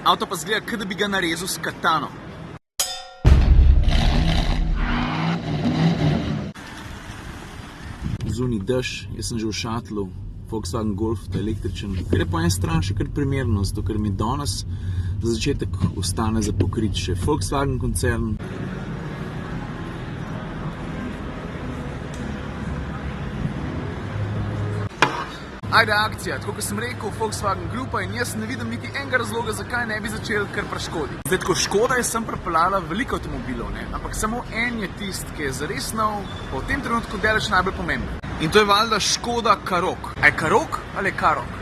Avto pa zgleda, kot da bi ga narezal s katano. Zunaj dež, jaz sem že v šatlu, Volkswagen Golf, ta električen, kar je po eni strani še kar primerno, zato ker mi danes za začetek ostane za pokrit še Volkswagen koncern. Ajde akcija, tako kot sem rekel, Volkswagen Grupa in jaz ne vidim niti enega razloga, zakaj ne bi začeli kar pri Škodi. Zdaj, tako Škoda je sem pripeljala veliko avtomobilov, ampak samo en je tist, ki je zares nov, pa v tem trenutku daleč najbolj pomemben. In to je valjda Škoda Karoq. A je Karoq ali je Karoq?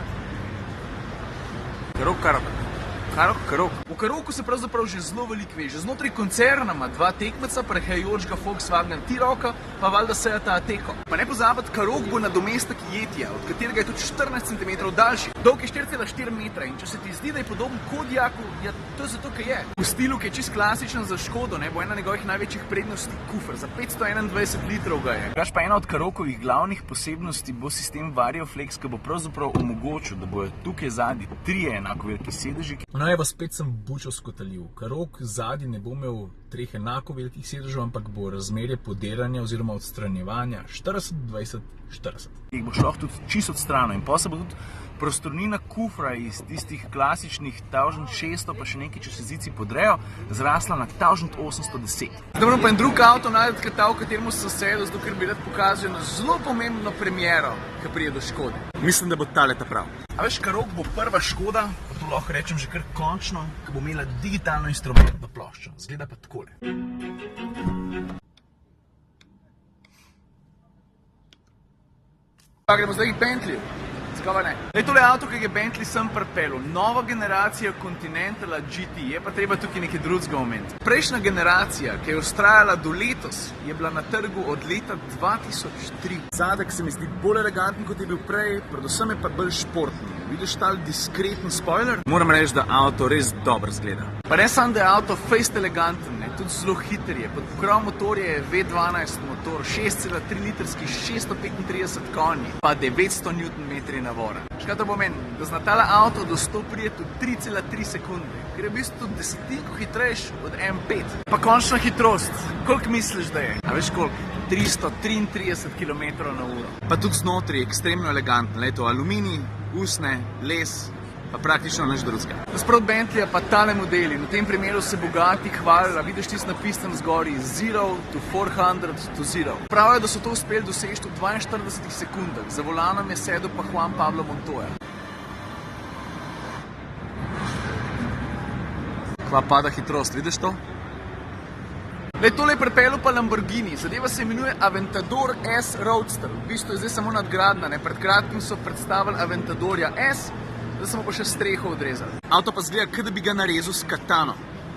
Karoq. V Karoqu se pravzaprav že zelo veliko ve. Že znotraj koncerna ima dva tekmeca, prehajajočega Volkswagen T-Rocka, pa valjda Seata Ateco. Pa ne pozabiti, Karoq bo nadomestek Yetija, od katerega je tudi 14 cm daljši. Dolg je 4,4 metra in če se ti zdi, da je podoben Kodiaku, ja, to je zato, ker je. V stilu, ki je čist klasičen za Škodo, bo ena njegovih največjih prednosti kufer. Za 521 litrov ga je. Kaž pa ena od Karoqovih glavnih posebnosti bo sistem Varioflex, ki bo pravzaprav omogočil, da bojo tukaj zadnji trije enako veliki sedeži. No, evo, spet sem bučo skotaljiv. Karoq zadnji ne bo imel treh enako velikih sedežev, ampak bo razmerje podiranja oziroma odstranjevanja 40-20-40. Jih bo šlo tudi čisto odstrano in pa se bo tudi prostornina kufra iz tistih klasičnih 1600, pa še nekaj, če se zici podrejo, zrasla na 1810. Zdaj moram pa en drug avto najdeti, v kateremu sem sedel, zato ker bi rad pokazal na zelo pomembno premiero, ki prije do Škode. Mislim, da bo tale ta prav. A veš, Karoq bo prva Škoda, pa to lahko rečem že kar končno, ki bo imela digitalno instrumentno ploščo. Zgleda pa takole. Pa gremo zdaj k Bentleyju. Zakaj ne? Tole avto, ki je Bentley sem pripeljal, nova generacija Continentala GT, je pa treba tukaj nekaj drugega omeniti. Prejšnja generacija, ki je ustrajala do letos, je bila na trgu od leta 2003. Zadek se mi zdi bolj eleganten, kot je bil prej, predvsem je pa bolj športni. Vidiš ta diskreten spoiler? Moram reči, da avto res dobro zgleda. Pa ne samo, da je avto fejst eleganten, tudi zelo hiter je. Pod pokrov motorja je V12 motor, 6,3 litrski, 635 konji, pa 900 Nm navora. Kaj to pomeni? Da zna tale avto do 100 prijeti v 3,3 sekunde, ker je v bistvu desetinko hitrejši od M5. Pa končna hitrost, koliko misliš, da je? A veš koliko? 333 km/h. Pa tudi znotraj je ekstremno eleganten, to aluminij, usne, les, pa praktično nič drugega. Nasprot Bentleyja pa tale model in v tem primeru se bogati hvalila, vidiš tisto napisano zgori 0 to 400 to 0. Pravijo, da so to uspeli doseči v 42 sekundah, za volanom je sedel pa Juan Pablo Montoya. Kva pada hitrost, vidiš to? Tole je pripeljal pa Lamborghini, zadeva se imenuje Aventador S Roadster, v bistvu je zdaj samo nadgradna, pred kratkim so predstavili Aventadorja S, zdaj smo pa še streho odrezali. Avto pa zgleda, kot da bi ga narezal s katano.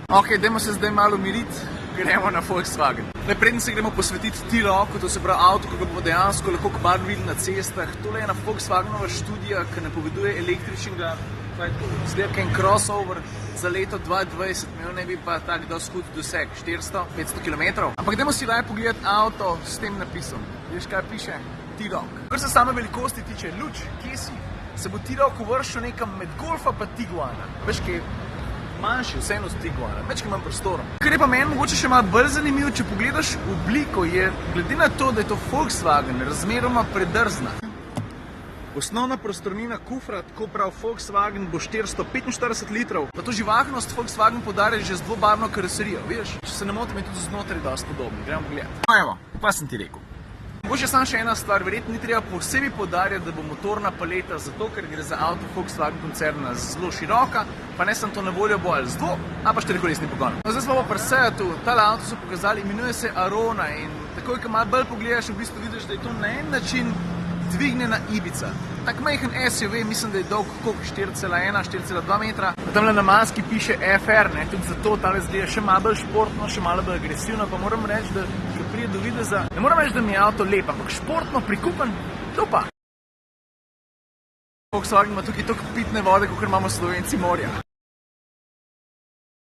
Ok, dajmo se zdaj malo umiriti, gremo na Volkswagen. Preden se gremo posvetiti T-Rocku, to se pravi avto, ki ga bomo dejansko lahko kmalu videli na cestah. Tole je ena Volkswagenova študija, ki napoveduje električnega, zgleda en crossover za leto 2020, imel ne bi pa tak dosti hud doseg, 400-500 km. Ampak dajmo si raje pogledati avto s tem napisom. Veš, kaj piše? T-Rock. Kar se same velikosti tiče, luč, kje si? Se bo T-Rock uvrščal nekam med Golfa pa Tiguana. Veš, kaj je manjši, vseeno z Tiguana, več kaj manj prostora. Kar je pa meni mogoče še malo bolj zanimivo, če pogledaš obliko, je glede na to, da je to Volkswagen, razmeroma predrzna. Osnovna prostornina kufra, tako prav Volkswagen, bo 445 litrov. Pa to živahnost Volkswagen podarja že z dvobarvno karoserijo, vidiš? Če se ne motim, je tudi znotraj dosti podobno. Gremo pogledati. No evo, pa sem ti rekel. Mogoče samo še ena stvar, verjetno ni treba posebej podarjati, da bo motorna paleta, zato ker gre za avto Volkswagen koncerna zelo široka, pa ne samo to na voljo bo ali z dvo, ali pa štirikolesni pogon. No, zdaj smo pa pri Seatu, tale avto so pokazali, imenuje se Arona in takoj, ko malo bolj pogledaš, v bistvu vidiš, da je to na en način dvignjena Ibiza. Tak majhen SUV, mislim, da je dolg koliko 4,1-4,2 metra. Tamle na maski piše FR, tudi zato tale zgleda še malo bolj športno, še malo bolj agresivno, pa moram reči, da ko pride do videza, ne moram reči, da mi je avto lep, ampak športno, prikupen, to pa. Volkswagen ima tukaj toliko pitne vode, kakor imamo Slovenci morja.